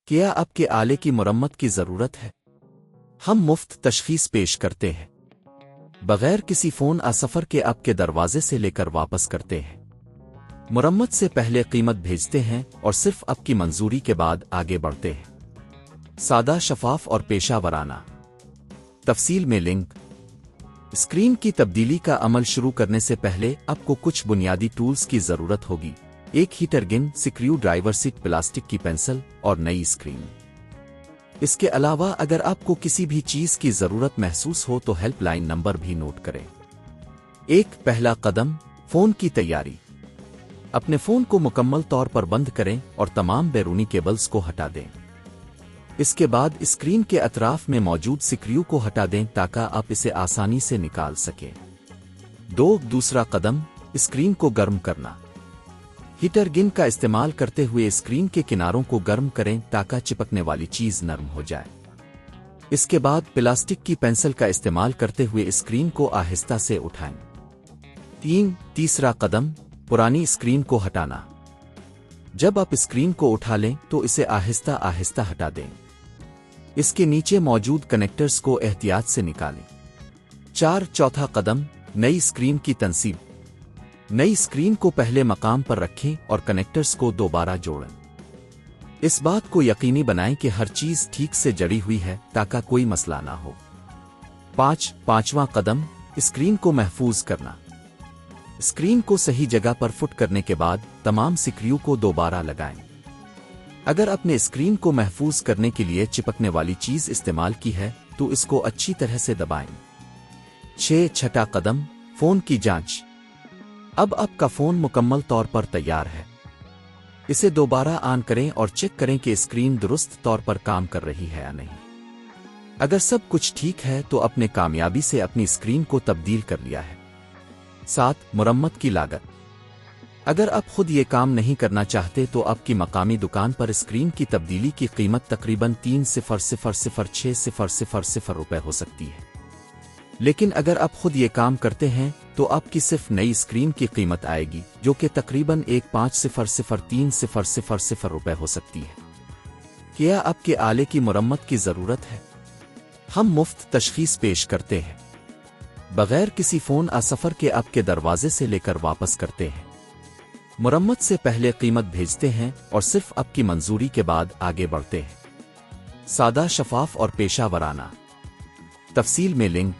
کیا آپ کے آلے کی مرمت کی ضرورت ہے؟ ہم مفت تشخیص پیش کرتے ہیں، بغیر کسی فون سفر کے آپ کے دروازے سے لے کر واپس کرتے ہیں۔ مرمت سے پہلے قیمت بھیجتے ہیں اور صرف آپ کی منظوری کے بعد آگے بڑھتے ہیں۔ سادہ، شفاف اور پیشہ ورانہ۔ تفصیل میں لنک۔ اسکرین کی تبدیلی کا عمل شروع کرنے سے پہلے آپ کو کچھ بنیادی ٹولز کی ضرورت ہوگی: ایک ہیٹر گن، سکریو ڈرائیور سیٹ، پلاسٹک کی پنسل اور نئی اسکرین۔ اس کے علاوہ اگر آپ کو کسی بھی چیز کی ضرورت محسوس ہو تو ہیلپ لائن نمبر بھی نوٹ کریں۔ پہلا قدم، فون کی تیاری۔ اپنے فون کو مکمل طور پر بند کریں اور تمام بیرونی کیبلز کو ہٹا دیں۔ اس کے بعد اسکرین کے اطراف میں موجود سکریو کو ہٹا دیں تاکہ آپ اسے آسانی سے نکال سکیں۔ دوسرا قدم، اسکرین کو گرم کرنا۔ ہیٹر گن کا استعمال کرتے ہوئے اسکرین کے کناروں کو گرم کریں تاکہ چپکنے والی چیز نرم ہو جائے۔ اس کے بعد پلاسٹک کی پنسل کا استعمال کرتے ہوئے اسکرین کو آہستہ سے اٹھائیں۔ تیسرا قدم، پرانی اسکرین کو ہٹانا۔ جب آپ اسکرین کو اٹھا لیں تو اسے آہستہ آہستہ ہٹا دیں۔ اس کے نیچے موجود کنیکٹرز کو احتیاط سے نکالیں۔ چوتھا قدم، نئی اسکرین کی تنصیب۔ نئی اسکرین کو پہلے مقام پر رکھیں اور کنیکٹرز کو دوبارہ جوڑیں۔ اس بات کو یقینی بنائیں کہ ہر چیز ٹھیک سے جڑی ہوئی ہے تاکہ کوئی مسئلہ نہ ہو۔ پانچواں قدم، اسکرین کو محفوظ کرنا۔ اسکرین کو صحیح جگہ پر فٹ کرنے کے بعد تمام سکریو کو دوبارہ لگائیں۔ اگر آپ نے اسکرین کو محفوظ کرنے کے لیے چپکنے والی چیز استعمال کی ہے تو اس کو اچھی طرح سے دبائیں۔ چھٹا قدم، فون کی جانچ۔ اب آپ کا فون مکمل طور پر تیار ہے۔ اسے دوبارہ آن کریں اور چیک کریں کہ اسکرین درست طور پر کام کر رہی ہے یا نہیں۔ اگر سب کچھ ٹھیک ہے تو آپ نے کامیابی سے اپنی اسکرین کو تبدیل کر لیا ہے۔ مرمت کی لاگت۔ اگر آپ خود یہ کام نہیں کرنا چاہتے تو آپ کی مقامی دکان پر اسکرین کی تبدیلی کی قیمت تقریباً 3,000,6,000 روپے ہو سکتی ہے۔ لیکن اگر آپ خود یہ کام کرتے ہیں تو آپ کی صرف نئی اسکرین کی قیمت آئے گی جو کہ تقریباً 1,5,003,000 روپے ہو سکتی ہے۔ کیا آپ کے آلے کی مرمت کی ضرورت ہے؟ ہم مفت تشخیص پیش کرتے ہیں، بغیر کسی فون سفر کے آپ کے دروازے سے لے کر واپس کرتے ہیں۔ مرمت سے پہلے قیمت بھیجتے ہیں اور صرف آپ کی منظوری کے بعد آگے بڑھتے ہیں۔ سادہ، شفاف اور پیشہ ورانہ۔ تفصیل میں لنک۔